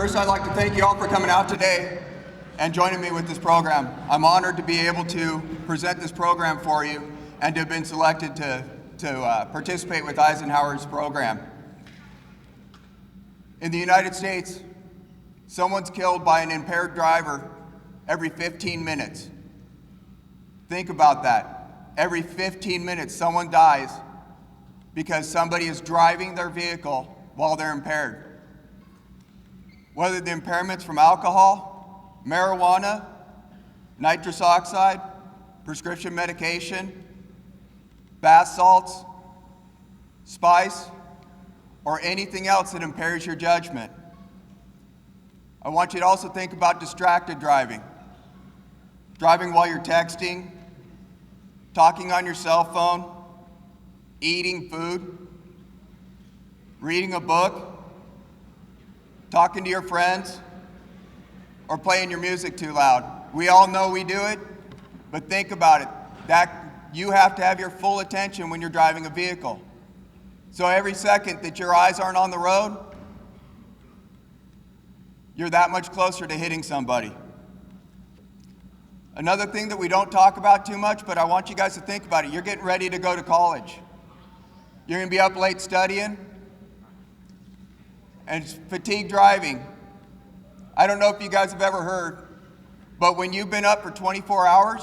First, I'd like to thank you all for coming out today and joining me with this program. I'm honored to be able to present this program for you and to have been selected to participate with Eisenhower's program. In the United States, someone's killed by an impaired driver every 15 minutes. Think about that. Every 15 minutes, someone dies because somebody is driving their vehicle while they're impaired. Whether the impairment's from alcohol, marijuana, nitrous oxide, prescription medication, bath salts, spice, or anything else that impairs your judgment. I want you to also think about distracted driving. Driving while you're texting, talking on your cell phone, eating food, reading a book, talking to your friends, or playing your music too loud. We all know we do it, but think about it. You have to have your full attention when you're driving a vehicle. So every second that your eyes aren't on the road, you're that much closer to hitting somebody. Another thing that we don't talk about too much, but I want you guys to think about it. You're getting ready to go to college. You're going to be up late studying, and fatigue driving. I don't know if you guys have ever heard, but when you've been up for 24 hours,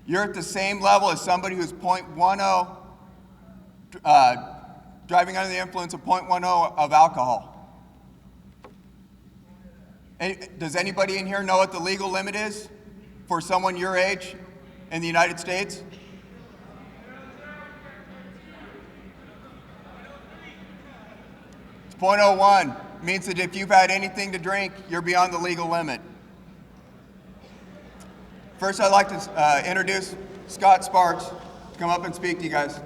you're at the same level as somebody who's 0.10, driving under the influence of 0.10 of alcohol. Does anybody in here know what the legal limit is for someone your age in the United States? It's 0.01. Means that if you've had anything to drink, you're beyond the legal limit. First, I'd like to introduce Scott Sparks to come up and speak to you guys.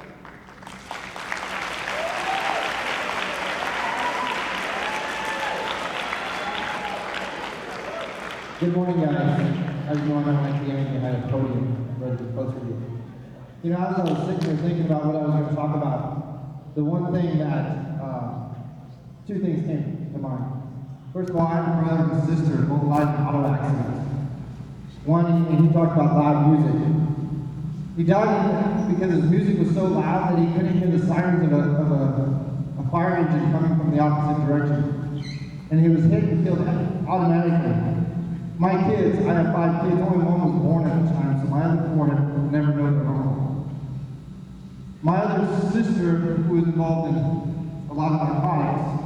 Good morning, guys. As you know, I'm at the end behind a podium, ready to closer to you. You know, as I was sitting here thinking about what I was going to talk about, the one thing that, two things came to mind. First of all, I have a brother and a sister who both died in auto accidents. One, and he talked about loud music. He died because his music was so loud that he couldn't hear the sirens of a fire engine coming from the opposite direction. And he was hit and killed automatically. My kids, I have 5 kids, only one was born at the time, so my other 4 have never known their own. My other sister, who was involved in a lot of narcotics,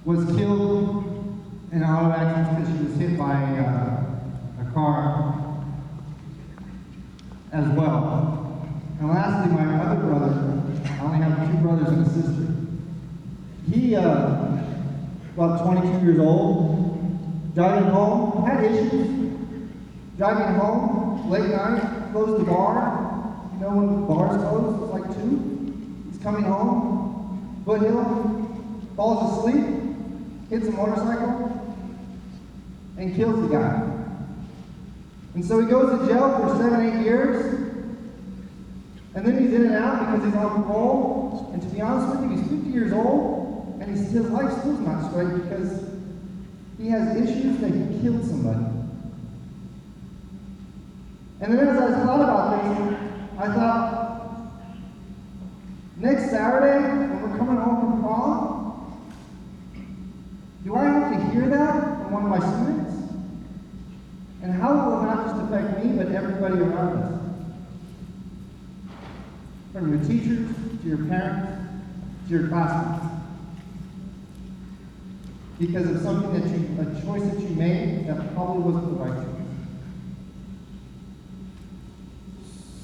was killed in an auto accident because she was hit by a car as well. And lastly, my other brother, I only have 2 brothers and a sister. He, about 22 years old, driving home, had issues. Driving home, late night, closed the bar. You know when the bars close, it's like 2. He's coming home, foothill, falls asleep, hits a motorcycle, and kills the guy. And so he goes to jail for 7-8 years, and then he's in and out because he's on parole. And to be honest with you, he's 50 years old, and his life still's not straight because he has issues that he killed somebody. And then as I thought about this, I thought, next Saturday, when we're coming home from prom, do I have to hear that from one of my students? And how will it not just affect me, but everybody around us? From your teachers, to your parents, to your classmates. Because of something a choice that you made that probably wasn't the right choice.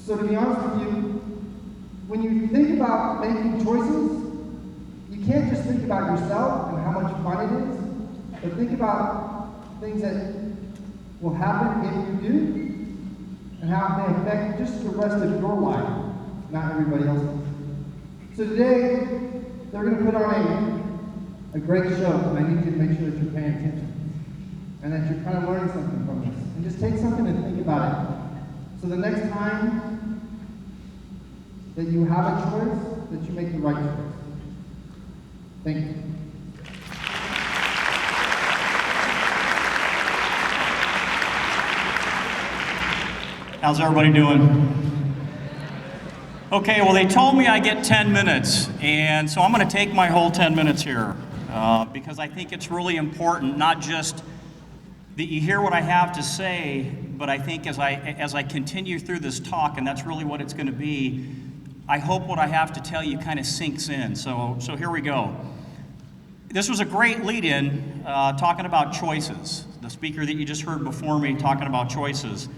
So to be honest with you, when you think about making choices, you can't just think about yourself and how much fun it is, but think about things that will happen if you do, and how it may affect just the rest of your life, not everybody else's. So today, they're going to put on a great show, and I need you to make sure that you're paying attention, and that you're kind of learning something from this. And just take something and think about it. So the next time that you have a choice, that you make the right choice. Thank you. How's everybody doing? Okay, well, they told me I get 10 minutes, and so I'm going to take my whole 10 minutes here because I think it's really important, not just that you hear what I have to say, but I think as I continue through this talk, and that's really what it's going to be, I hope what I have to tell you kind of sinks in. So here we go. This was a great lead-in talking about choices. The speaker that you just heard before me talking about choices.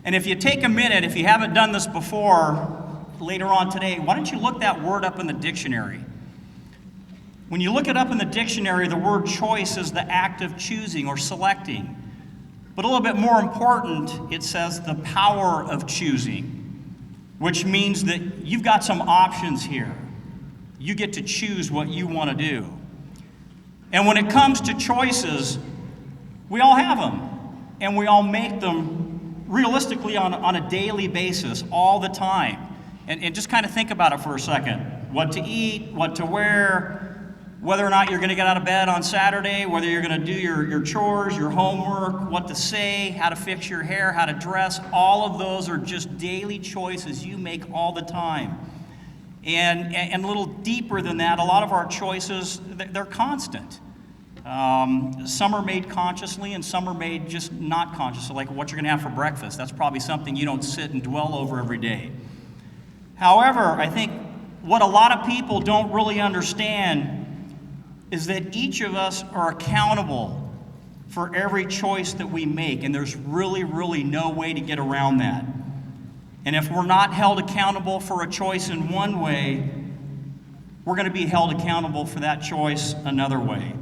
And if you take a minute, if you haven't done this before, later on today, why don't you look that word up in the dictionary? When you look it up in the dictionary, the word choice is the act of choosing or selecting. But a little bit more important, it says the power of choosing, which means that you've got some options here. You get to choose what you want to do. And when it comes to choices, we all have them, and we all make them realistically on a daily basis, all the time. And just kind of think about it for a second. What to eat, what to wear, whether or not you're going to get out of bed on Saturday, whether you're going to do your chores, your homework, what to say, how to fix your hair, how to dress, all of those are just daily choices you make all the time. And a little deeper than that, a lot of our choices, they're constant. Some are made consciously and some are made just not consciously, like what you're going to have for breakfast. That's probably something you don't sit and dwell over every day. However, I think what a lot of people don't really understand is that each of us are accountable for every choice that we make, and there's really, really no way to get around that. And if we're not held accountable for a choice in one way, we're going to be held accountable for that choice another way.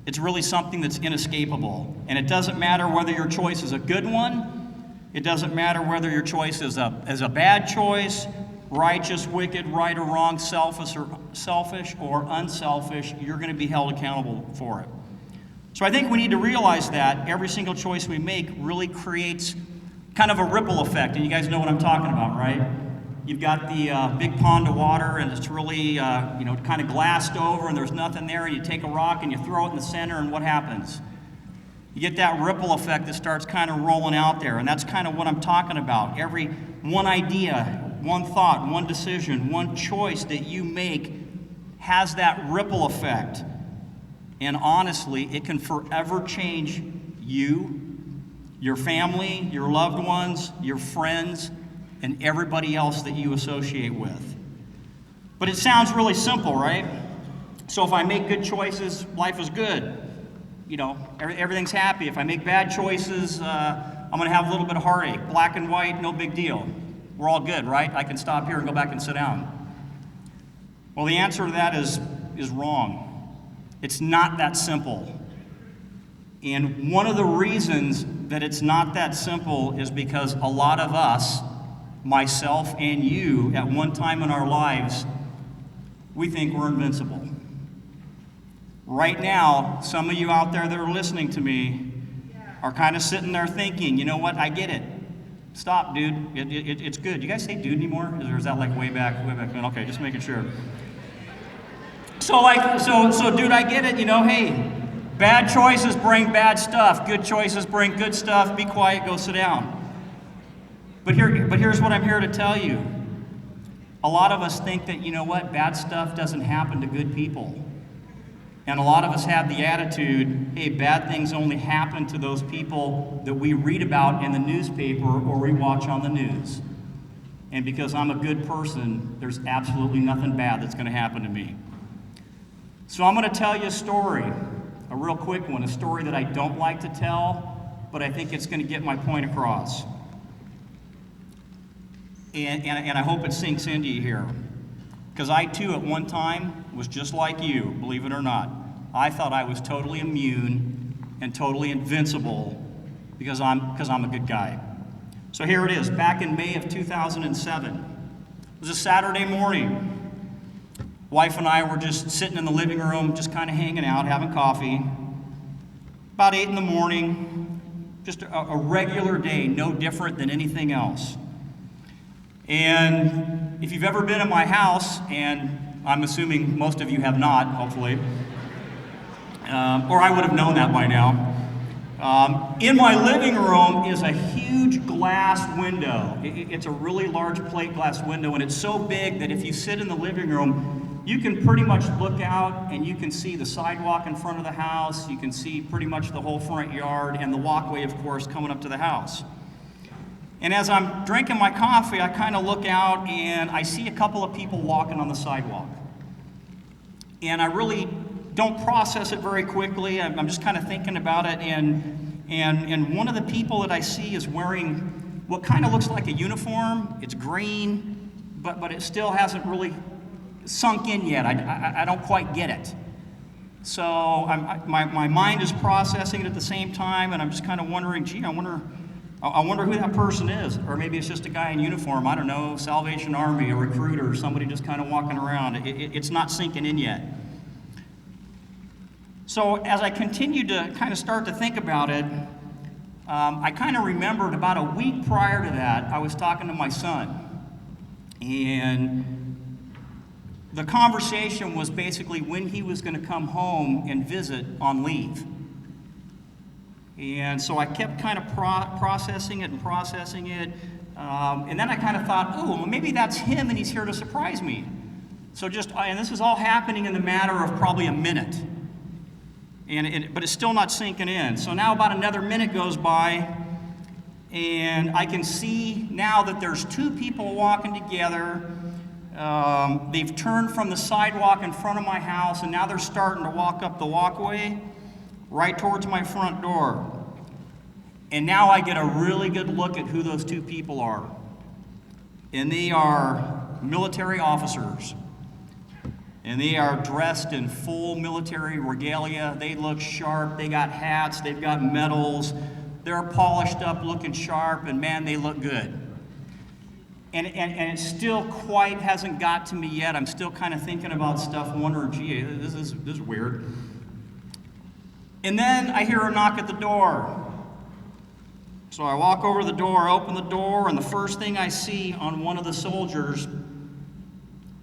It's really something that's inescapable. And it doesn't matter whether your choice is a good one. It doesn't matter whether your choice is a bad choice, righteous, wicked, right or wrong, selfish or unselfish. You're going to be held accountable for it. So I think we need to realize that every single choice we make really creates kind of a ripple effect, and you guys know what I'm talking about, right? You've got the big pond of water, and it's really, kind of glassed over, and there's nothing there, and you take a rock and you throw it in the center, and what happens? You get that ripple effect that starts kind of rolling out there, and that's kind of what I'm talking about. Every one idea, one thought, one decision, one choice that you make has that ripple effect, and honestly, it can forever change you, your family, your loved ones, your friends, and everybody else that you associate with. But it sounds really simple, right? So if I make good choices, life is good. Everything's happy. If I make bad choices, I'm going to have a little bit of heartache. Black and white, no big deal. We're all good, right? I can stop here and go back and sit down. Well, the answer to that is wrong. It's not that simple. And one of the reasons that it's not that simple is because a lot of us, myself and you, at one time in our lives, we think we're invincible. Right now, some of you out there that are listening to me are kind of sitting there thinking, you know what, I get it. Stop, dude. It's good. You guys say dude anymore? Or is that like way back? Okay, just making sure. So dude, I get it. Hey, bad choices bring bad stuff. Good choices bring good stuff. Be quiet, go sit down. But here's what I'm here to tell you. A lot of us think that, bad stuff doesn't happen to good people. And a lot of us have the attitude, hey, bad things only happen to those people that we read about in the newspaper or we watch on the news. And because I'm a good person, there's absolutely nothing bad that's going to happen to me. So I'm going to tell you a story, a real quick one, a story that I don't like to tell, but I think it's going to get my point across. And I hope it sinks into you here. Because I too at one time was just like you, believe it or not. I thought I was totally immune and totally invincible because I'm a good guy. So here it is, back in May of 2007. It was a Saturday morning. Wife and I were just sitting in the living room, just kind of hanging out, having coffee. About 8 in the morning, just a regular day, no different than anything else. And if you've ever been in my house, and I'm assuming most of you have not, hopefully, or I would have known that by now, in my living room is a huge huge glass window. It's a really large plate glass window, and it's so big that if you sit in the living room, you can pretty much look out and you can see the sidewalk in front of the house, you can see pretty much the whole front yard, and the walkway, of course, coming up to the house. And as I'm drinking my coffee, I kind of look out and I see a couple of people walking on the sidewalk. And I really don't process it very quickly. I'm just kind of thinking about it, and one of the people that I see is wearing what kind of looks like a uniform. It's green, but it still hasn't really sunk in yet. I don't quite get it. So my mind is processing it at the same time, and I'm just kind of wondering, gee, I wonder who that person is. Or maybe it's just a guy in uniform, I don't know, Salvation Army, a recruiter, somebody just kind of walking around. It's not sinking in yet. So as I continued to kind of start to think about it, I kind of remembered about a week prior to that, I was talking to my son. And the conversation was basically when he was going to come home and visit on leave. And so I kept kind of processing it. And then I kind of thought, oh, well, maybe that's him and he's here to surprise me. So and this is all happening in the matter of probably a minute. But it's still not sinking in. So now about another minute goes by, and I can see now that there's two people walking together. They've turned from the sidewalk in front of my house, and now they're starting to walk up the walkway right towards my front door. And now I get a really good look at who those two people are. And they are military officers. And they are dressed in full military regalia. They look sharp. They got hats. They've got medals. They're polished up, looking sharp, and man, they look good. And it still quite hasn't got to me yet. I'm still kind of thinking about stuff, wondering, gee, this is weird. And then I hear a knock at the door. So I walk over to the door, open the door, and the first thing I see on one of the soldiers,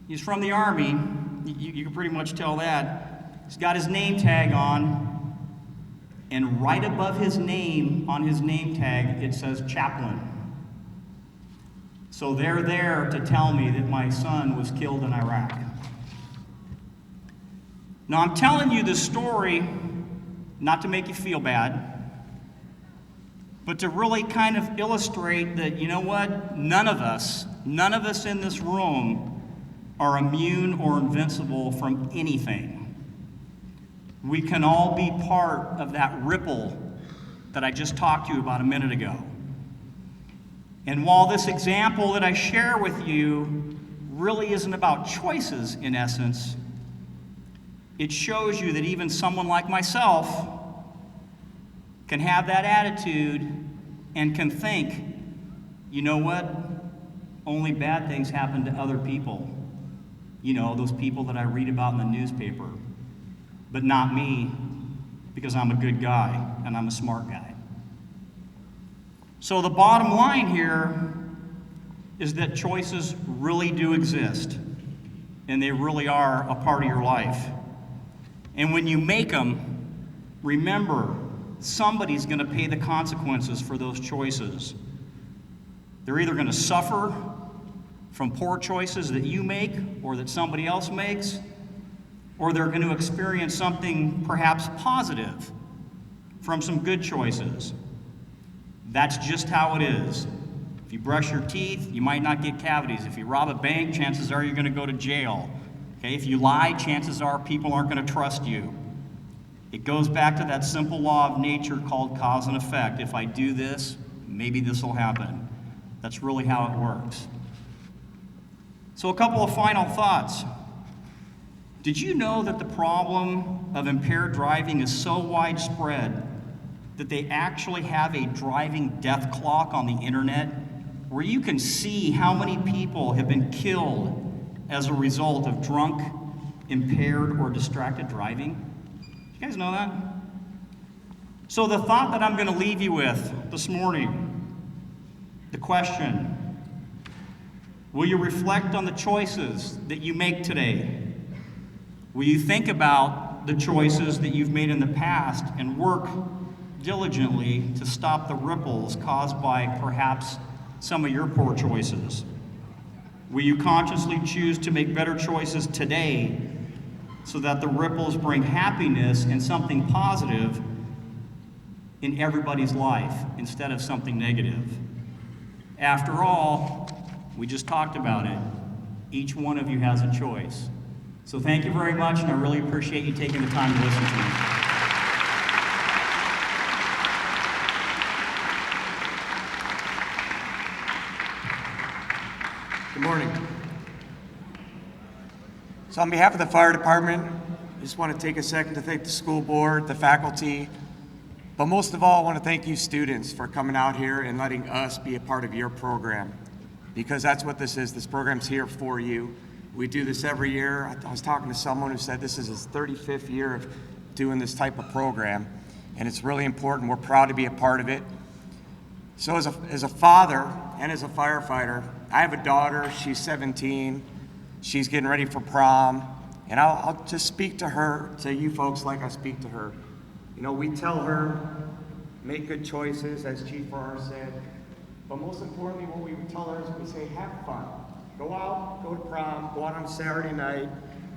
he's from the Army. You can pretty much tell that. He's got his name tag on, and right above his name, on his name tag, it says chaplain. So they're there to tell me that my son was killed in Iraq. Now I'm telling you this story not to make you feel bad, but to really kind of illustrate that, you know what, none of us in this room are immune or invincible from anything. We can all be part of that ripple that I just talked to you about a minute ago. And while this example that I share with you really isn't about choices in essence, it shows you that even someone like myself can have that attitude and can think, you know what? Only bad things happen to other people. You know, those people that I read about in the newspaper. But not me, because I'm a good guy and I'm a smart guy. So the bottom line here is that choices really do exist, and they really are a part of your life. And when you make them, remember, somebody's going to pay the consequences for those choices. They're either going to suffer from poor choices that you make or that somebody else makes, or they're going to experience something perhaps positive from some good choices. That's just how it is. If you brush your teeth, you might not get cavities. If you rob a bank, chances are you're going to go to jail. Okay? If you lie, chances are people aren't going to trust you. It goes back to that simple law of nature called cause and effect. If I do this, maybe this will happen. That's really how it works. So a couple of final thoughts. Did you know that the problem of impaired driving is so widespread that they actually have a driving death clock on the internet where you can see how many people have been killed as a result of drunk, impaired, or distracted driving? You guys know that? So the thought that I'm going to leave you with this morning, the question, will you reflect on the choices that you make today? Will you think about the choices that you've made in the past and work diligently to stop the ripples caused by perhaps some of your poor choices? Will you consciously choose to make better choices today so that the ripples bring happiness and something positive in everybody's life instead of something negative? After all, we just talked about it. Each one of you has a choice. So thank you very much, and I really appreciate you taking the time to listen to me. Good morning. So on behalf of the fire department, I just want to take a second to thank the school board, the faculty, but most of all, I want to thank you students for coming out here and letting us be a part of your program, because that's what this is. This program's here for you. We do this every year. I was talking to someone who said this is his 35th year of doing this type of program, and it's really important. We're proud to be a part of it. So as a father and as a firefighter, I have a daughter. She's 17. She's getting ready for prom, and I'll just speak to her, to you folks, like I speak to her. You know, we tell her, make good choices, as Chief Farrar said, but most importantly, what we tell her is we say, have fun. Go out, go to prom, go out on Saturday night,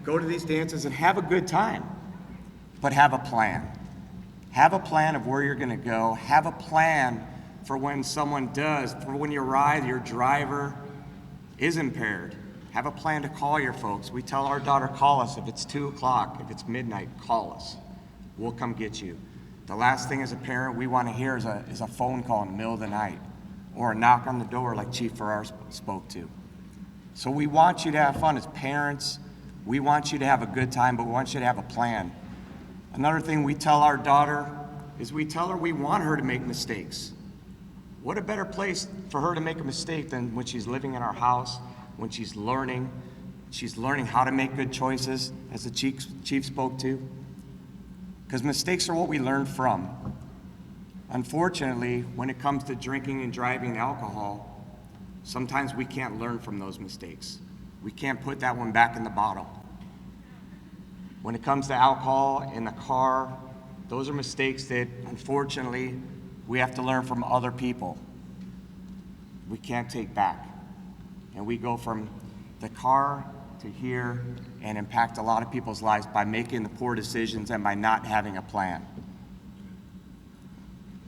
go to these dances and have a good time, but have a plan. Have a plan of where you're gonna go. Have a plan for when someone does, for when your driver is impaired. Have a plan to call your folks. We tell our daughter, call us. If it's 2 o'clock, if it's midnight, call us. We'll come get you. The last thing as a parent we want to hear is a phone call in the middle of the night or a knock on the door like Chief Farrar spoke to. So we want you to have fun as parents. We want you to have a good time, but we want you to have a plan. Another thing we tell our daughter is we tell her we want her to make mistakes. What a better place for her to make a mistake than when she's living in our house, when she's learning how to make good choices, as the chief spoke to. Because mistakes are what we learn from. Unfortunately, when it comes to drinking and driving and alcohol, sometimes we can't learn from those mistakes. We can't put that one back in the bottle. When it comes to alcohol in the car, those are mistakes that, unfortunately, we have to learn from other people. We can't take back. And we go from the car to here and impact a lot of people's lives by making the poor decisions and by not having a plan.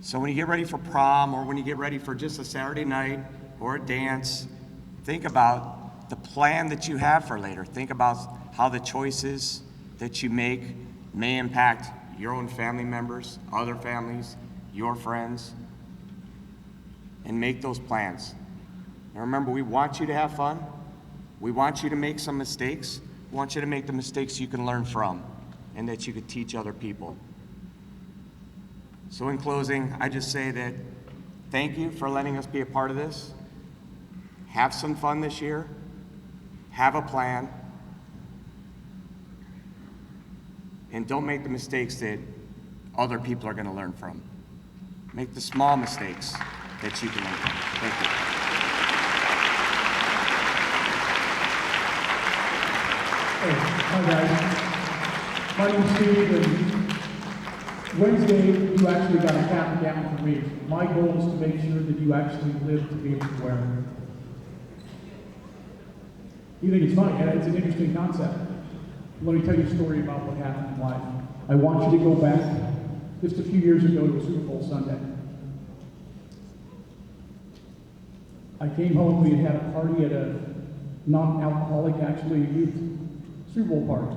So when you get ready for prom, or when you get ready for just a Saturday night or a dance, think about the plan that you have for later. Think about how the choices that you make may impact your own family members, other families, your friends, and make those plans. And remember, we want you to have fun. We want you to make some mistakes. We want you to make the mistakes you can learn from and that you could teach other people. So in closing, I just say that thank you for letting us be a part of this. Have some fun this year. Have a plan. And don't make the mistakes that other people are going to learn from. Make the small mistakes that you can learn from. Thank you. Hey, hi guys. My name's Steve, and Wednesday you actually got a cap down for me. My goal is to make sure that you actually live to be able to wear it. You think it's funny? Yeah, it's an interesting concept. Let me tell you a story about what happened in life. I want you to go back just a few years ago to a Super Bowl Sunday. I came home, we had had a party at a non-alcoholic, actually youth Super Bowl party.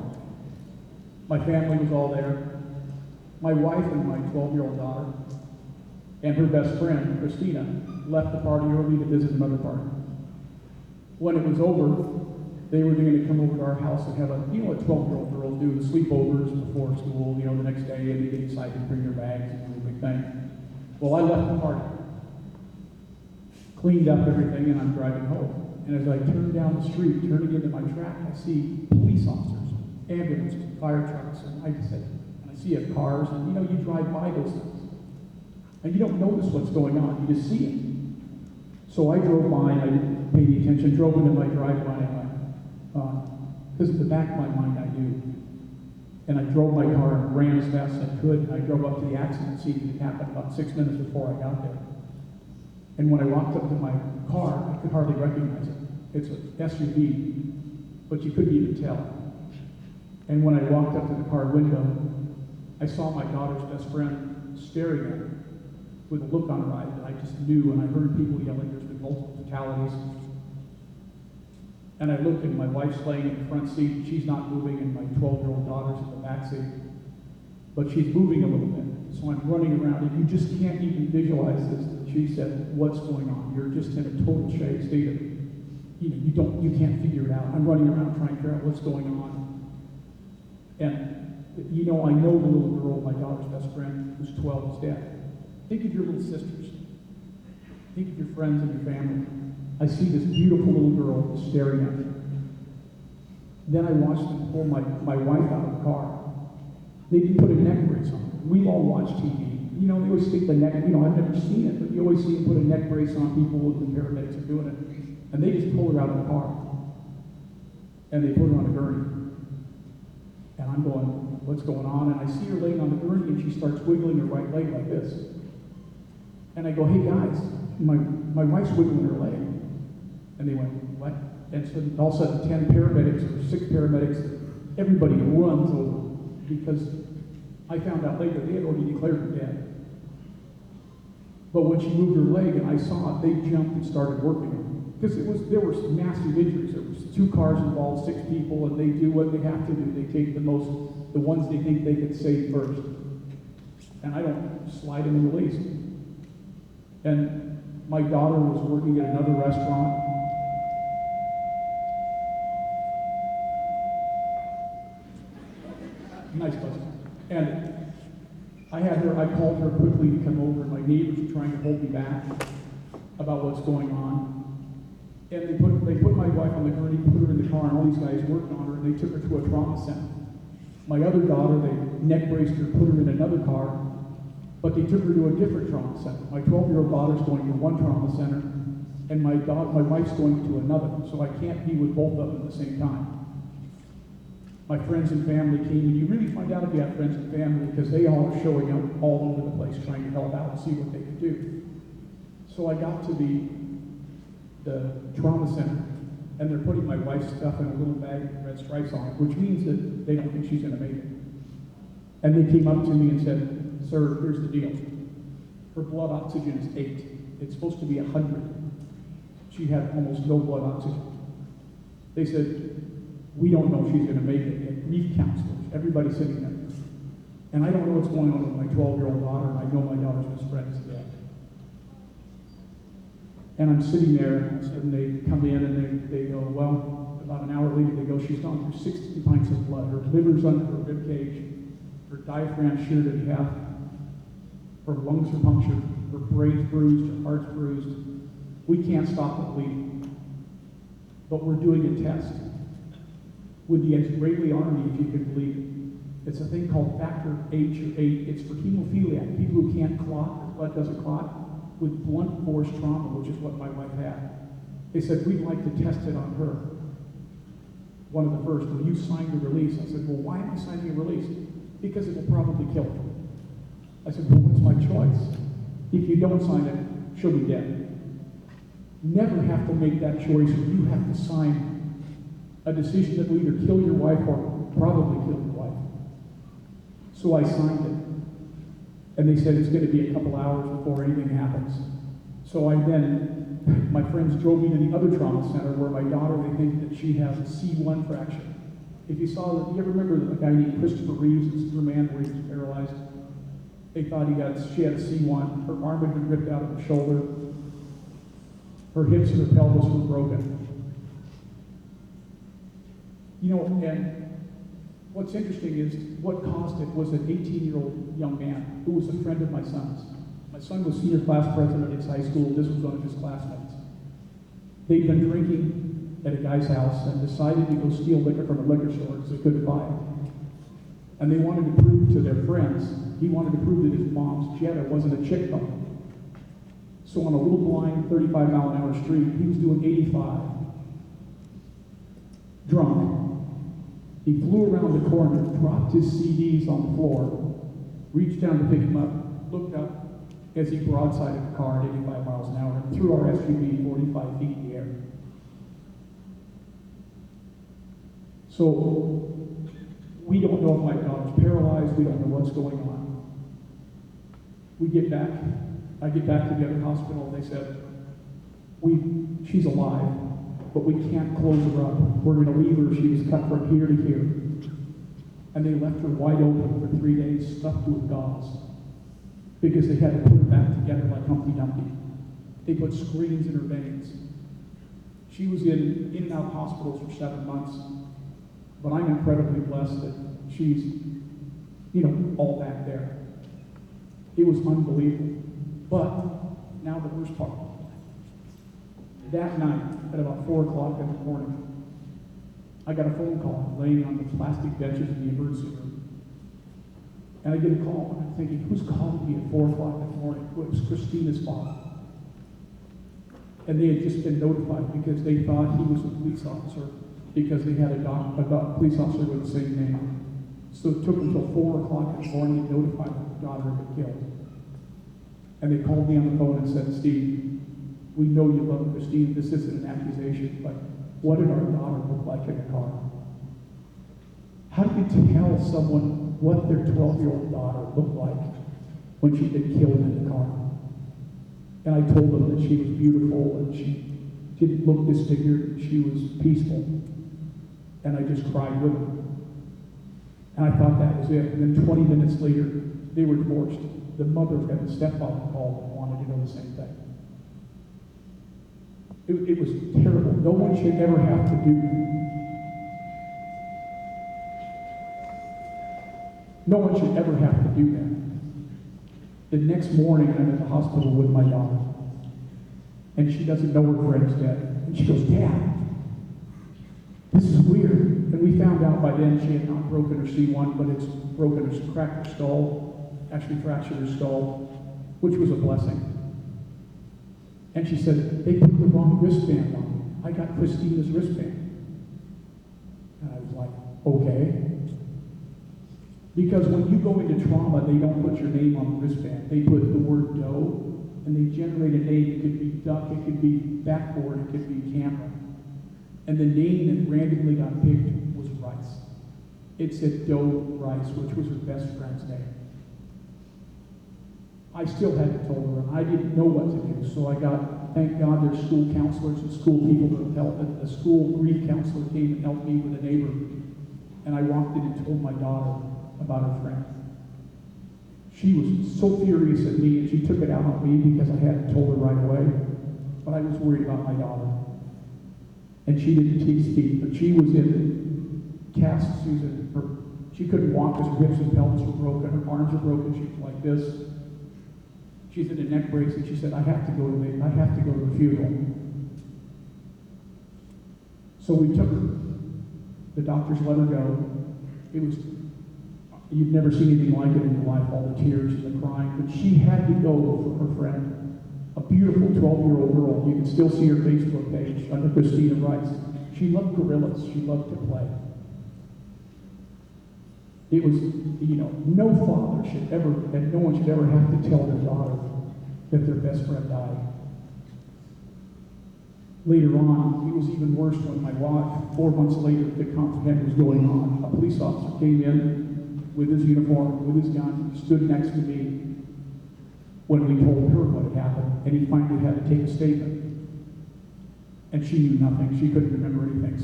My family was all there. My wife and my 12-year-old daughter and her best friend, Christina, left the party early to visit another party. When it was over, they were going to come over to our house and have a, you know what 12-year-old girls do, the sleepovers before school, you know, the next day, and they get excited to bring their bags and do a big thing. Well, I left the party, cleaned up everything, and I'm driving home. And as I turn down the street, turning into my track, I see police officers, ambulances, fire trucks, and I see cars, and you know, you drive by those things. And you don't notice what's going on, you just see it. So I drove by, and I didn't pay any attention, drove into my driveway, and because in the back of my mind I knew And I drove my car and ran as fast as I could, and I drove up to the accident scene. It happened about 6 minutes before I got there. And when I walked up to my car, I could hardly recognize it. It's an SUV, but you couldn't even tell. And when I walked up to the car window, I saw my daughter's best friend staring at me with a look on her eye that I just knew, and I heard people yelling, there's been multiple fatalities. And I looked, and my wife's laying in the front seat, she's not moving, and my 12-year-old daughter's in the back seat. But she's moving a little bit, so I'm running around, and you just can't even visualize this. She said, what's going on? You're just in a total state of, you can't figure it out. I'm running around trying to figure out what's going on. And, I know the little girl, my daughter's best friend, who's 12, is dead. Think of your little sisters. Think of your friends and your family. I see this beautiful little girl staring at me. Then I watched them pull my wife out of the car. They didn't put a neck brace on her. We've all watched TV. They always stick the neck, I've never seen it, but you always see them put a neck brace on people when the paramedics are doing it. And they just pull her out of the car. And they put her on a gurney. And I'm going, what's going on? And I see her laying on the gurney, and she starts wiggling her right leg like this. And I go, hey guys, my wife's wiggling her leg. And they went, what? And so all of a sudden 10 paramedics or 6 paramedics, everybody runs over because I found out later they had already declared her dead. But when she moved her leg and I saw it, they jumped and started working her. Because there were massive injuries. There was 2 cars involved, 6 people, and they do what they have to do. They take the ones they think they could save first. And I don't slide them in the least. And my daughter was working at another restaurant. Nice place. And I called her quickly to come over, and my neighbors were trying to hold me back about what's going on. And they put my wife on the gurney, put her in the car, and all these guys worked on her, and they took her to a trauma center. My other daughter, they neck braced her, put her in another car, but they took her to a different trauma center. My 12-year-old daughter's going to one trauma center, and my wife's going to another, so I can't be with both of them at the same time. My friends and family came, and you really find out if you have friends and family because they all are showing up all over the place trying to help out and see what they could do. So I got to the trauma center, and they're putting my wife's stuff in a little bag with red stripes on it, which means that they don't think she's going to make it. And they came up to me and said, sir, here's the deal. Her blood oxygen is 8. It's supposed to be 100. She had almost no blood oxygen. They said, we don't know if she's going to make it. And grief counselors, everybody sitting there. And I don't know what's going on with my 12-year-old daughter, and I know my daughter's best friend is dead. And I'm sitting there, and they come in, and they go, well, about an hour later, they go, she's gone through 60 pints of blood. Her liver's under her rib cage, her diaphragm sheared in half, her lungs are punctured, her brain's bruised, her heart's bruised. We can't stop the bleeding. But we're doing a test with the Israeli army, if you can believe it. It's a thing called factor H or 8. It's for hemophiliac, people who can't clot, their blood doesn't clot, with blunt force trauma, which is what my wife had. They said, we'd like to test it on her. One of the first, will you sign the release? I said, well, why am I signing a release? Because it will probably kill her. I said, well, what's my choice? If you don't sign it, she'll be dead. Never have to make that choice where you have to sign a decision that will either kill your wife or probably kill your wife. So I signed it. And they said it's going to be a couple hours before anything happens. So my friends drove me to the other trauma center where my daughter, they think that she has a C1 fracture. If you saw, you ever remember a guy named Christopher Reeves in Superman where he was paralyzed? They thought she had a C1. Her arm had been ripped out of her shoulder. Her hips and her pelvis were broken. And what's interesting is what caused it was an 18-year-old young man who was a friend of my son's. My son was senior class president at his high school. This was one of his classmates. They'd been drinking at a guy's house and decided to go steal liquor from a liquor store because they couldn't buy it. And they wanted to prove to their friends, he wanted to prove that his mom's Jetta wasn't a chick bump. So on a little blind 35-mile-an-hour street, he was doing 85. Drunk. He flew around the corner, dropped his CDs on the floor, reached down to pick him up, looked up as he broadsided the car at 85 miles an hour and threw our SUV 45 feet in the air. So, we don't know if my daughter's paralyzed, we don't know what's going on. We get back, I get back to the other hospital, and they said, she's alive, but we can't close her up. We're gonna leave her, she was cut from here to here. And they left her wide open for 3 days, stuffed with gauze, because they had to put her back together like Humpty Dumpty. They put screens in her veins. She was in and out of hospitals for 7 months, but I'm incredibly blessed that she's, all back there. It was unbelievable. But now the worst part. That night, at about 4 o'clock in the morning, I got a phone call laying on the plastic benches in the emergency room. And I get a call, and I'm thinking, who's calling me at 4 o'clock in the morning? Well, it was Christina's father. And they had just been notified because they thought he was a police officer because they had a police officer with the same name. So it took until 4 o'clock in the morning to notify that the daughter had been killed. And they called me on the phone and said, Steve, we know you love Christine. This isn't an accusation, but what did our daughter look like in the car? How do you tell someone what their 12-year-old daughter looked like when she'd been killed in the car? And I told them that she was beautiful and she didn't look disfigured. She was peaceful. And I just cried with her. And I thought that was it. And then 20 minutes later, they were divorced. The mother and the stepfather called and wanted to know the same thing. It was terrible. No one should ever have to do that. No one should ever have to do that. The next morning, I'm at the hospital with my daughter. And she doesn't know her friend's dead. And she goes, Dad, this is weird. And we found out by then she had not broken her C1, but it's broken her, cracked her skull, actually fractured her skull, which was a blessing. And she said, they put the wrong wristband on me. I got Christina's wristband. And I was like, okay. Because when you go into trauma, they don't put your name on the wristband. They put the word doe, and they generate a name. It could be duck, it could be backboard, it could be camera. And the name that randomly got picked was Rice. It said Doe Rice, which was her best friend's name. I still hadn't told her, and I didn't know what to do. So thank God there's school counselors and school people that helped. A school grief counselor came and helped me with a neighbor. And I walked in and told my daughter about her friend. She was so furious at me, and she took it out on me because I hadn't told her right away. But I was worried about my daughter. And she didn't speak, but she was in casts. She couldn't walk because her hips and pelvis were broken, her arms were broken, she was like this. She's in a neck brace, and she said, I have to go to the funeral. So we took her. The doctors let her go. You've never seen anything like it in your life, all the tears and the crying, but she had to go for her friend, a beautiful 12-year-old girl. You can still see her Facebook page under Christina Rice. She loved gorillas. She loved to play. It was, no father should ever, and no one should ever have to tell their daughter that their best friend died. Later on, it was even worse when my wife, 4 months later, the comprehend was going on. A police officer came in with his uniform, with his gun, stood next to me when we told her what had happened, and he finally had to take a statement. And she knew nothing. She couldn't remember anything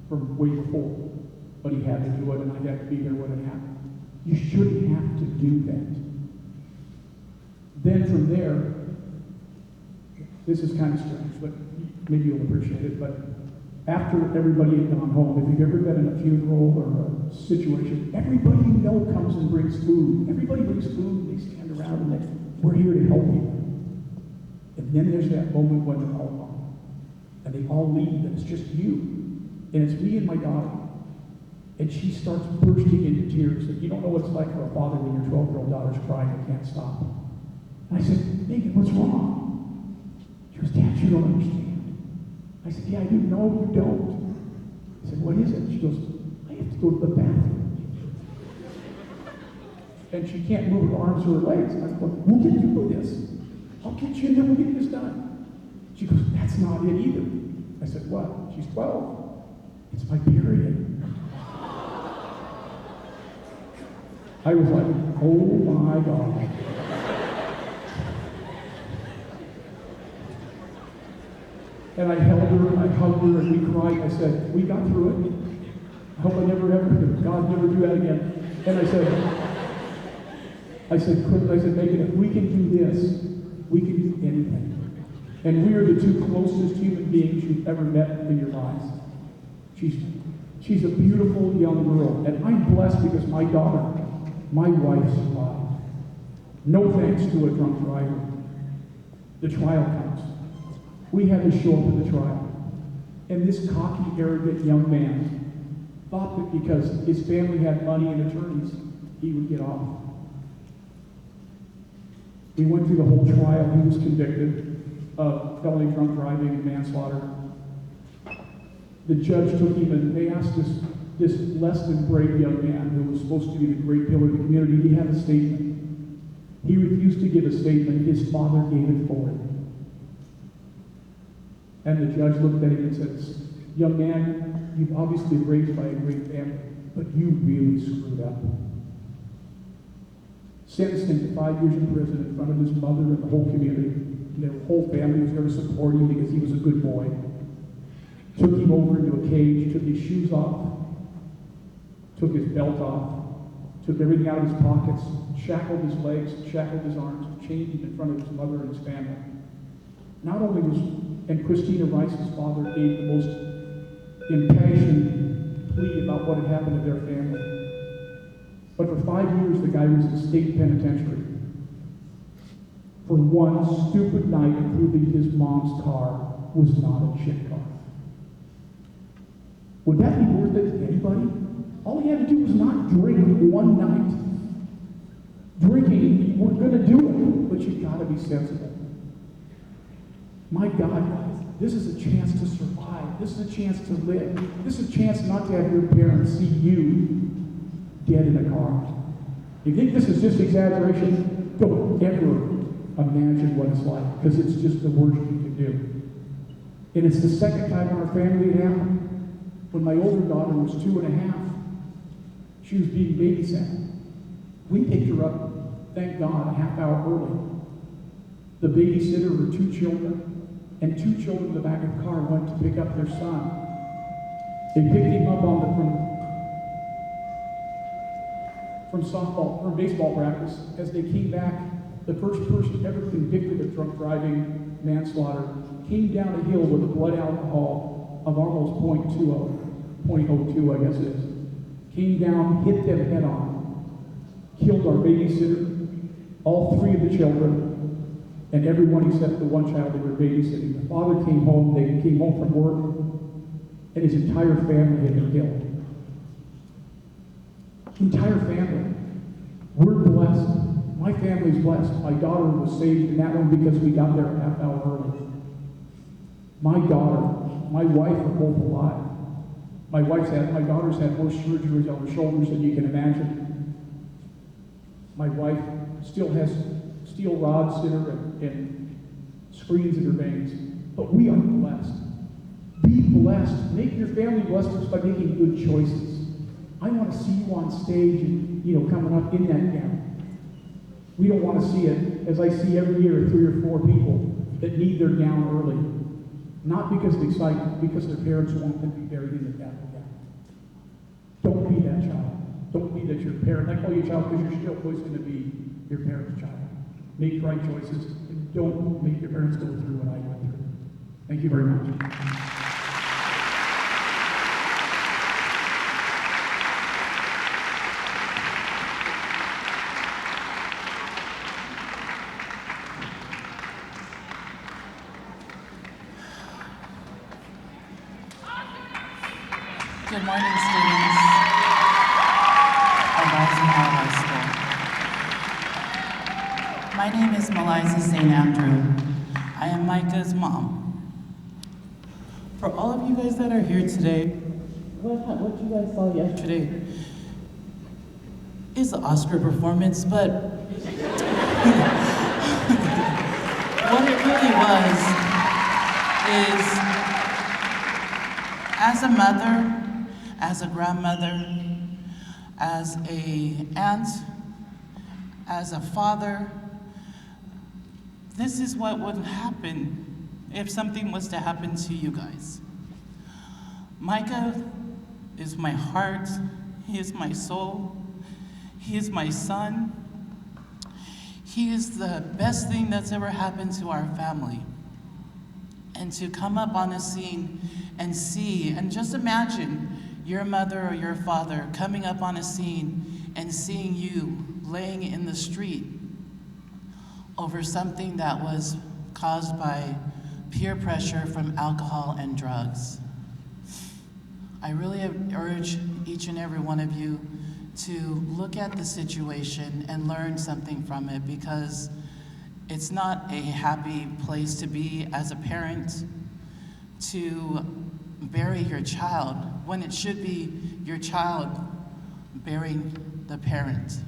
from way before. But he had to do it, and I had to be there when it happened. You shouldn't have to do that. Then from there, this is kind of strange, but maybe you'll appreciate it, but after everybody had gone home, if you've ever been in a funeral or a situation, everybody you know comes and brings food. Everybody brings food, and they stand around and we're here to help you. And then there's that moment when they're all gone. And they all leave, and it's just you. And it's me and my daughter. And she starts bursting into tears. And you don't know what it's like for a father when your 12-year-old daughter's crying and can't stop. And I said, Megan, what's wrong? She goes, Dad, you don't understand. I said, yeah, I do. No, you don't. I said, what is it? She goes, I have to go to the bathroom. And she can't move her arms or her legs. I said, we'll get you through this. I'll get you in there, we'll get this done. She goes, that's not it either. I said, what? She's 12. It's my period. I was like, oh my God. And I held her, and I hugged her, and we cried. I said, we got through it. I hope I never ever do. God never do that again. And I said, Megan, if we can do this, we can do anything. And we are the two closest human beings you've ever met in your lives. She's a beautiful young girl, and I'm blessed because my daughter, my wife, survived. No thanks to a drunk driver. The trial comes. We had to show up at the trial. And this cocky, arrogant young man thought that because his family had money and attorneys, he would get off. We went through the whole trial. He was convicted of felony drunk driving and manslaughter. The judge took him and they asked this less than brave young man who was supposed to be the great pillar of the community, he had a statement. He refused to give a statement. His father gave it for him. And the judge looked at him and said, young man, you've obviously been raised by a great family, but you really screwed up. Sentenced him to 5 years in prison in front of his mother and the whole community. And their whole family was there to support him because he was a good boy. Took him over into a cage, took his shoes off, took his belt off, took everything out of his pockets, shackled his legs, shackled his arms, chained him in front of his mother and his family. Not only was, and Christina Rice's father gave the most impassioned plea about what had happened to their family. But for 5 years, the guy was in state penitentiary for one stupid night of proving his mom's car was not a chick car. Would that be worth it to anybody? All he had to do was not drink one night. Drinking, we're going to do it, but you've got to be sensible. My God, guys, this is a chance to survive. This is a chance to live. This is a chance not to have your parents see you dead in a car. You think this is just exaggeration? Don't ever imagine what it's like, because it's just the worst you can do. And it's the second time in our family it happened. When my older daughter was 2.5, she was being babysat. We picked her up, thank God, a half hour early. The babysitter were 2 children, and 2 children in the back of the car went to pick up their son. They picked him up from baseball practice. As they came back, the first person ever convicted of drunk driving, manslaughter, came down a hill with a blood alcohol of almost 0.02, I guess it is. Came down, hit them head on, killed our babysitter, all 3 of the children, and everyone except the one child they were babysitting. The father came home, they came home from work, and his entire family had been killed. Entire family. We're blessed. My family's blessed. My daughter was saved in that one because we got there a half hour early. My daughter, my wife are both alive. My daughter's had more surgeries on her shoulders than you can imagine. My wife still has steel rods in her and screens in her veins. But we are blessed. Be blessed. Make your family blessed just by making good choices. I want to see you on stage and, coming up in that gown. We don't want to see it, as I see every year, 3 or 4 people that need their gown early. Not because of excitement, because their parents want them to be buried in the gown. Don't be that child. Don't be that your parent. I call you a child because you're still always going to be your parent's child. Make right choices, and don't make your parents go through what I went through. Thank you very much. Good morning, students of Eisenhower High School. My name is Melissa St. Andrew. I am Micah's mom. For all of you guys that are here today, what you guys saw yesterday is the Oscar performance, but what it really was is, as a mother, as a grandmother, as a aunt, as a father, this is what would happen if something was to happen to you guys. Micah is my heart, he is my soul, he is my son. He is the best thing that's ever happened to our family. And to come up on a scene and see, and just imagine your mother or your father coming up on a scene and seeing you laying in the street over something that was caused by peer pressure from alcohol and drugs. I really urge each and every one of you to look at the situation and learn something from it, because it's not a happy place to be as a parent to bury your child when it should be your child burying the parent.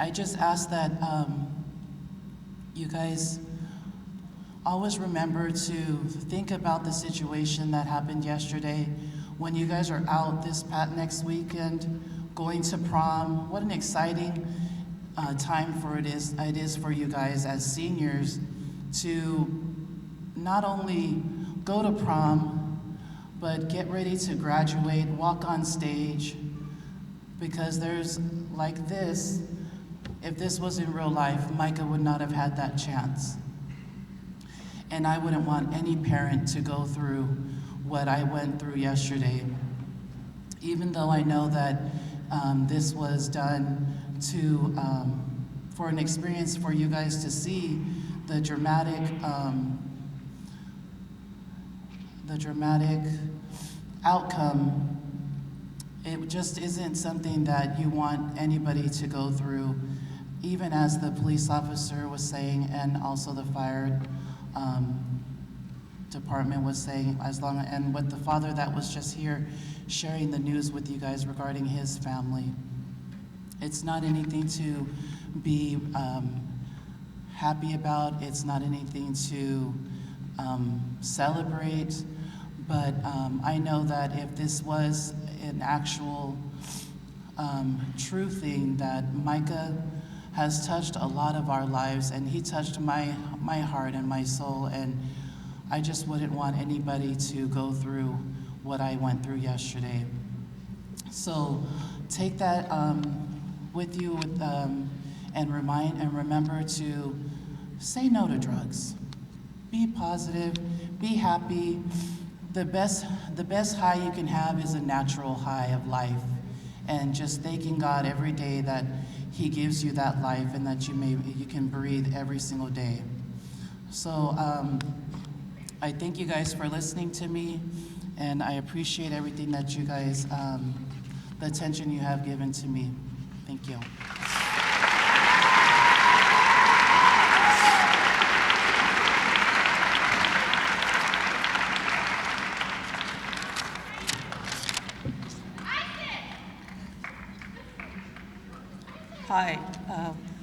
I just ask that you guys always remember to think about the situation that happened yesterday. When you guys are out this next weekend, going to prom, what an exciting time it is for you guys as seniors to not only go to prom, but get ready to graduate, walk on stage, because there's like this, if this was in real life, Micah would not have had that chance. And I wouldn't want any parent to go through what I went through yesterday, even though I know that this was done to, for an experience for you guys to see the dramatic outcome. It just isn't something that you want anybody to go through, even as the police officer was saying, and also the fire department was saying, and with the father that was just here sharing the news with you guys regarding his family. It's not anything to be happy about. It's not anything to celebrate. But I know that if this was an actual true thing, that Micah has touched a lot of our lives, and he touched my heart and my soul, and I just wouldn't want anybody to go through what I went through yesterday. So take that with you, and remember to say no to drugs. Be positive, be happy. The best high you can have is a natural high of life, and just thanking God every day that He gives you that life and that you can breathe every single day. So I thank you guys for listening to me, and I appreciate everything that you guys, the attention you have given to me. Thank you. Hi,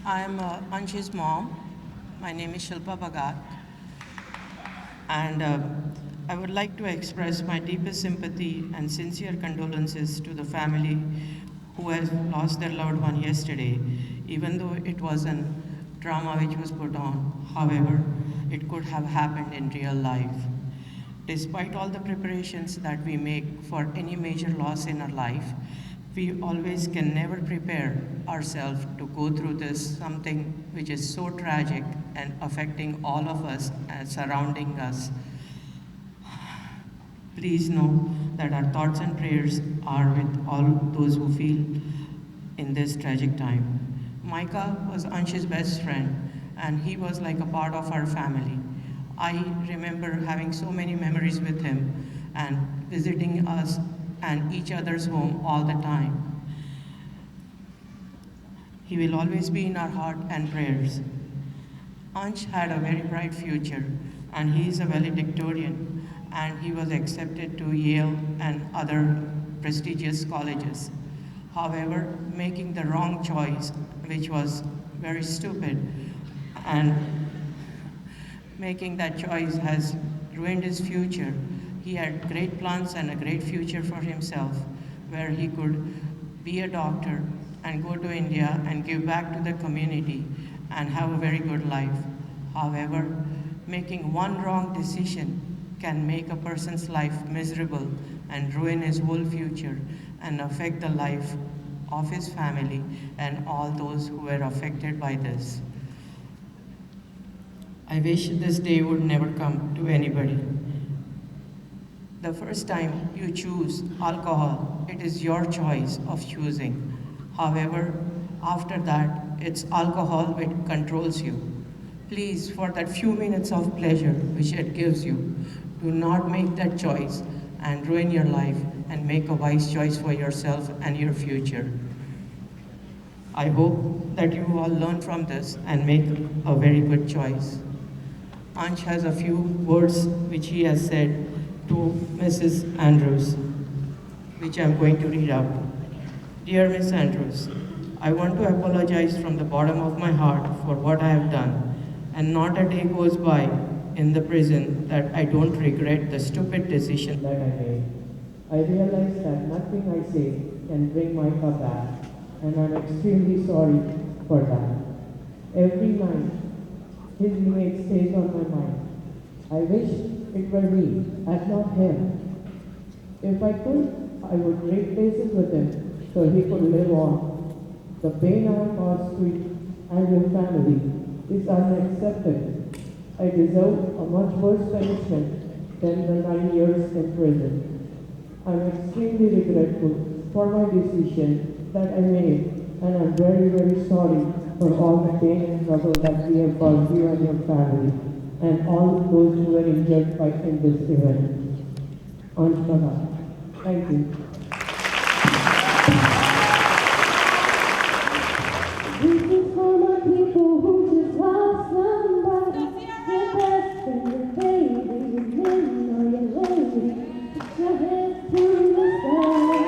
I'm Anshi's mom. My name is Shilpa Bhagat. And I would like to express my deepest sympathy and sincere condolences to the family who has lost their loved one yesterday, even though it was a drama which was put on. However, it could have happened in real life. Despite all the preparations that we make for any major loss in our life, we always can never prepare ourselves to go through this, something which is so tragic and affecting all of us and surrounding us. Please know that our thoughts and prayers are with all those who feel in this tragic time. Micah was Anshi's best friend, and he was like a part of our family. I remember having so many memories with him and visiting us and each other's home all the time. He will always be in our heart and prayers. Ansh had a very bright future, and he is a valedictorian, and he was accepted to Yale and other prestigious colleges. However, making the wrong choice, which was very stupid, and making that choice has ruined his future. He had great plans and a great future for himself, where he could be a doctor and go to India and give back to the community and have a very good life. However, making one wrong decision can make a person's life miserable and ruin his whole future and affect the life of his family and all those who were affected by this. I wish this day would never come to anybody. The first time you choose alcohol, it is your choice of choosing. However, after that, it's alcohol which controls you. Please, for that few minutes of pleasure which it gives you, do not make that choice and ruin your life and make a wise choice for yourself and your future. I hope that you all learn from this and make a very good choice. Ansh has a few words which he has said to Mrs. Andrews, which I'm going to read out. Dear Miss Andrews, I want to apologize from the bottom of my heart for what I have done, and not a day goes by in the prison that I don't regret the stupid decision that I made. I realize that nothing I say can bring Micah back, and I'm extremely sorry for that. Every night, his image stays on my mind. I wish it were me, and not him. If I could, I would trade places with him so he could live on. The pain I have caused to you and your family is unacceptable. I deserve a much worse punishment than the 9 years in prison. I'm extremely regretful for my decision that I made, and I'm very, very sorry for all the pain and trouble that we have caused you and your family, and all those who were injured in this event. Anshana, thank you. This is for my people who just lost somebody. Your best friend, your baby, your man or your lady. Put your hands to the sky.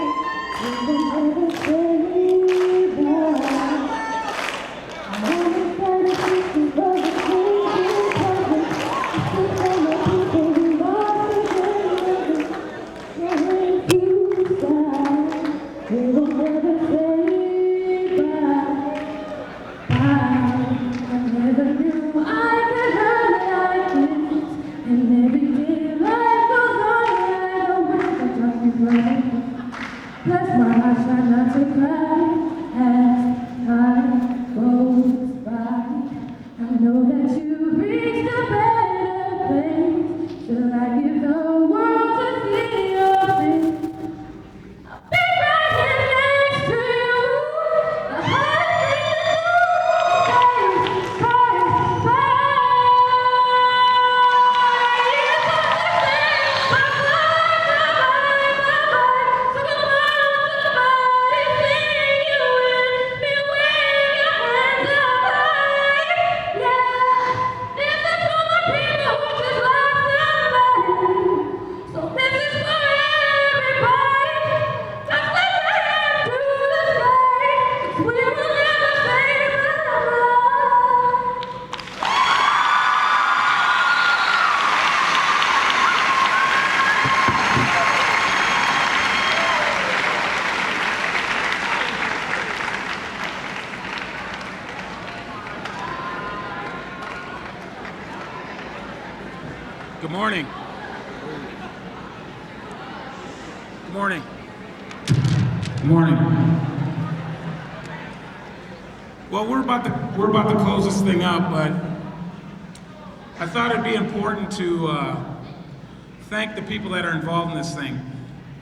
You will never say bye. I'm always trying to teach you about the things you taught. This is for my people who lost their baby. Put your hands to the sky. You will never say bye. I never knew I could hurt like this, and every day life goes on, I don't want to talk you right. Bless my heart, try not to cry as time goes by. I know that you reached a better place, till I give the world to see your face. I'll be right here next to you. The hardest thing to do is Good morning. Good morning. Good morning. Well, we're about to close this thing up, but I thought it'd be important to thank the people that are involved in this thing.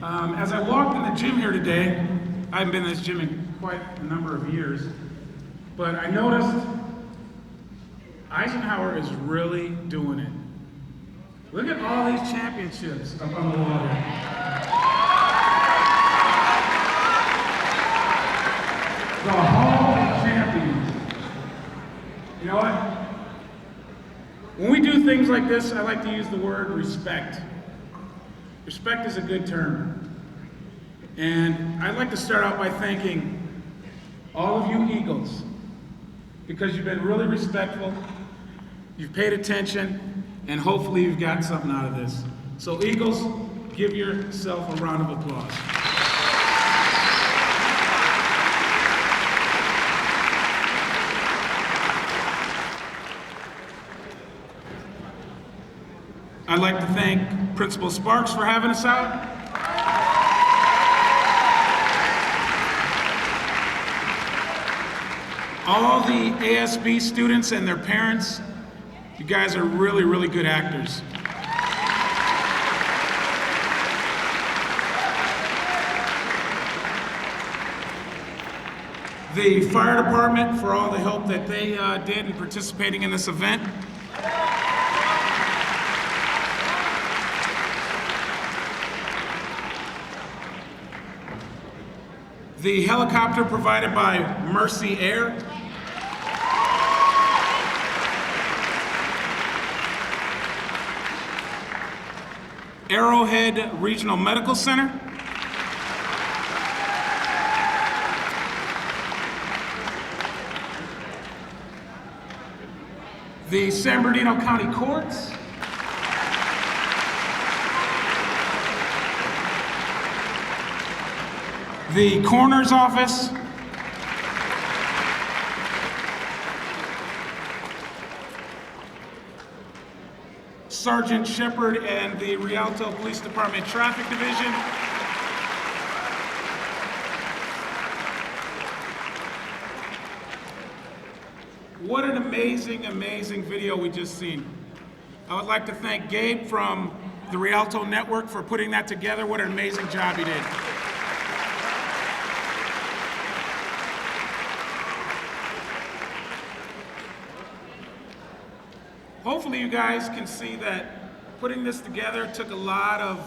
As I walked in the gym here today, I haven't been in this gym in quite a number of years, but I noticed Eisenhower is really doing it. Look at all these championships up on the wall here. The Hall of Champions. You know what? When we do things like this, I like to use the word respect. Respect is a good term. And I'd like to start out by thanking all of you Eagles, because you've been really respectful, you've paid attention, and hopefully you've got something out of this. So Eagles, give yourself a round of applause. I'd like to thank Principal Sparks for having us out. All the ASB students and their parents, you guys are really, really good actors. The fire department for all the help that they did in participating in this event. The helicopter provided by Mercy Air. Arrowhead Regional Medical Center. The San Bernardino County Courts. The Coroner's Office. Sergeant Shepard and the Rialto Police Department Traffic Division. What an amazing, amazing video we just seen. I would like to thank Gabe from the Rialto Network for putting that together. What an amazing job he did. Hopefully you guys can see that putting this together took a lot of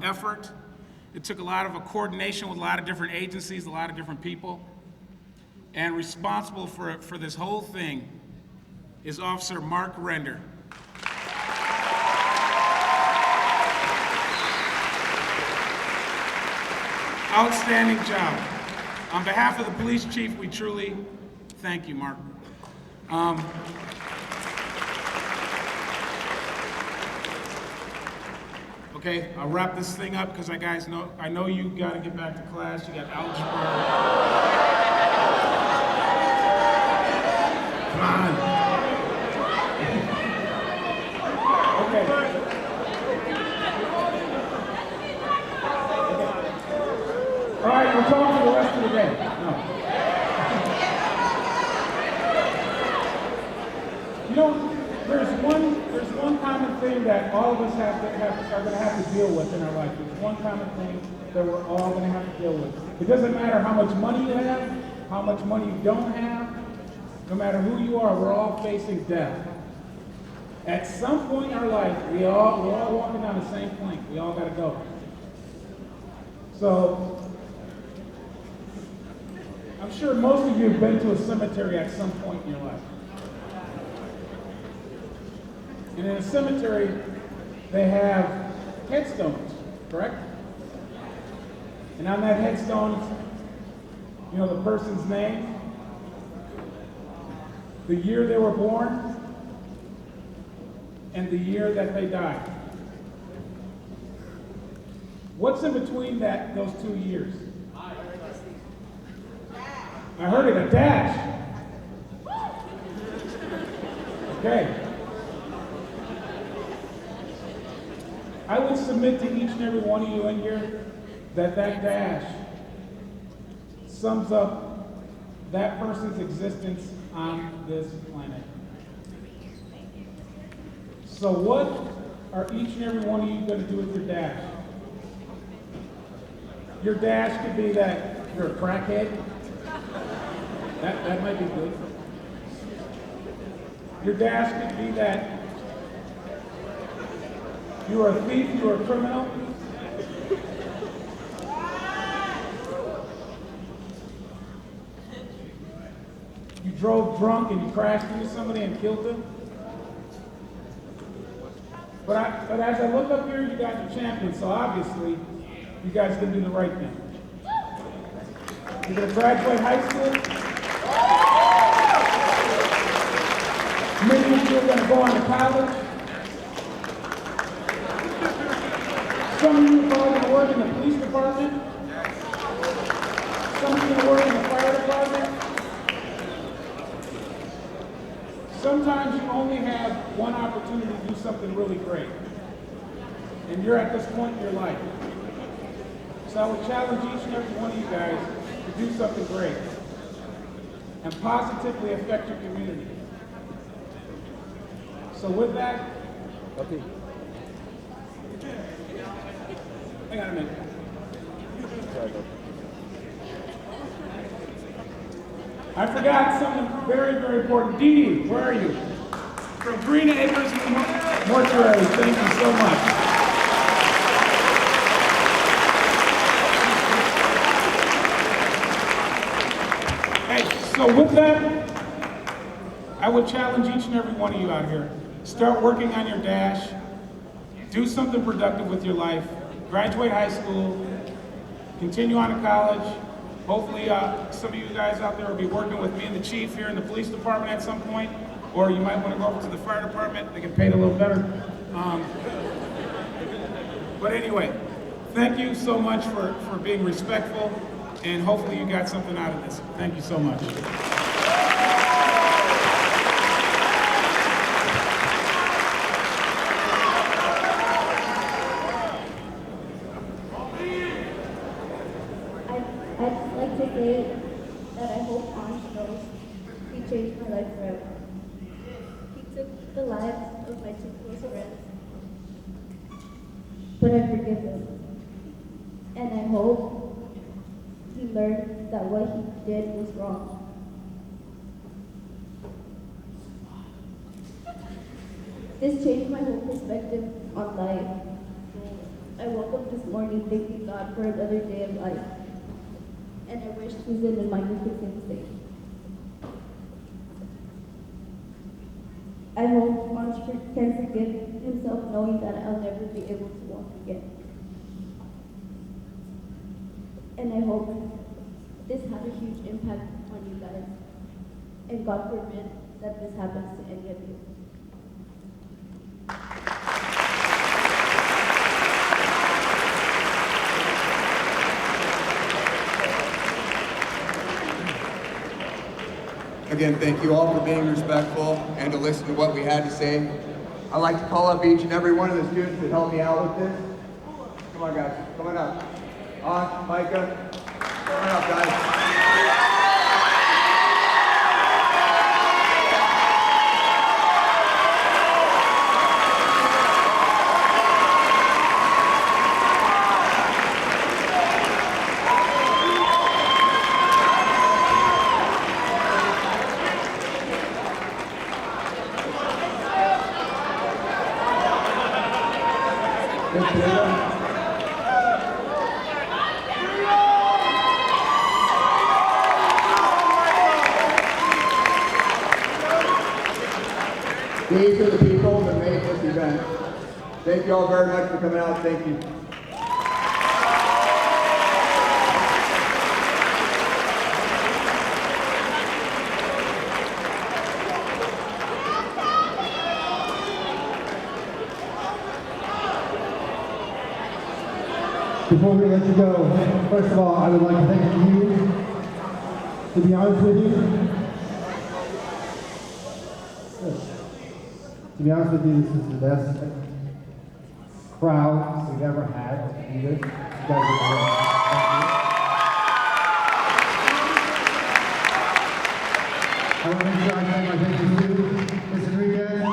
effort. It took a lot of coordination with a lot of different agencies, a lot of different people. And responsible for this whole thing is Officer Mark Render. Outstanding job. On behalf of the police chief, we truly thank you, Mark. Okay, I'll wrap this thing up because I know you got to get back to class. You got algebra. Come on. Okay. All right, we'll talk for the rest of the day. No. You know, there's one common thing that all of us are going to have to deal with in our life. There's one common thing that we're all going to have to deal with. It doesn't matter how much money you have, how much money you don't have, no matter who you are, we're all facing death. At some point in our life, we're all walking down the same plank. We all got to go. So, I'm sure most of you have been to a cemetery at some point in your life. And in a cemetery, they have headstones, correct? And on that headstone, you know the person's name, the year they were born, and the year that they died. What's in between those 2 years? I heard it, a dash. Okay. I would submit to each and every one of you in here that dash sums up that person's existence on this planet. So what are each and every one of you going to do with your dash? Your dash could be that you're a crackhead. That might be good. Your dash could be that you are a thief, you are a criminal. You drove drunk and you crashed into somebody and killed them. But as I look up here, you guys are champions, so obviously, you guys can do the right thing. You're gonna graduate high school. Many of you are gonna go on to college. Some of you are probably gonna work in the police department. Some of you are gonna work in the fire department. Sometimes you only have one opportunity to do something really great. And you're at this point in your life. So I would challenge each and every one of you guys to do something great and positively affect your community. So with that, okay. Hang on a minute. I forgot something very, very important. Dee Dee, where are you? From Green Acres Mortuary. Thank you so much. Hey, so with that, I would challenge each and every one of you out here. Start working on your dash. Do something productive with your life. Graduate high school. Continue on to college. Hopefully, some of you guys out there will be working with me and the chief here in the police department at some point, or you might want to go over to the fire department. They get paid a little better. But anyway, thank you so much for being respectful, and hopefully you got something out of this. Thank you so much. I'd like to say that I hope Ansh knows he changed my life forever. He took the lives of my two close friends, but I forgive him. And I hope he learned that what he did was wrong. This changed my whole perspective on life. I woke up this morning thanking God for another day of life. And I wish Susan and Michael could say the same. I hope Ansh can forgive himself knowing that I'll never be able to walk again. And I hope this had a huge impact on you guys. And God forbid that this happens to any of you. Again, thank you all for being respectful and to listen to what we had to say. I'd like to call up each and every one of the students to help me out with this. Come on, guys. Come on up. Ansh, Micah, come on up, guys. These are the people that made this event. Thank you all very much for coming out. Thank you. Before we let you go, first of all, I would like to thank you. To be honest with you, this is the best crowd we've ever had to do this. You guys are great. Thank you. I want to make sure I say my thank you to Ms. Enriquez.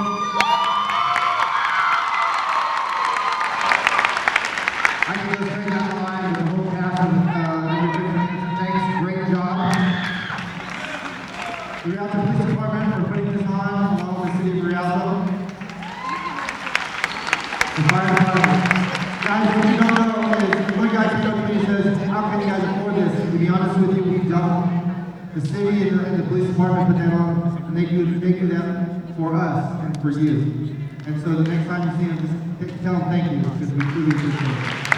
I can go straight down the line with the whole cast of thanks. Great job. Rialto Police Department for putting this on, along with the city of Rialto. The fire department. Guys, what you don't know is, one guy came up to me and says, how can you guys afford this? To be honest with you, we don't. The city and the police department put that on, and they do that for us and for you. And so the next time you see him, just tell him thank you, because we truly appreciate it.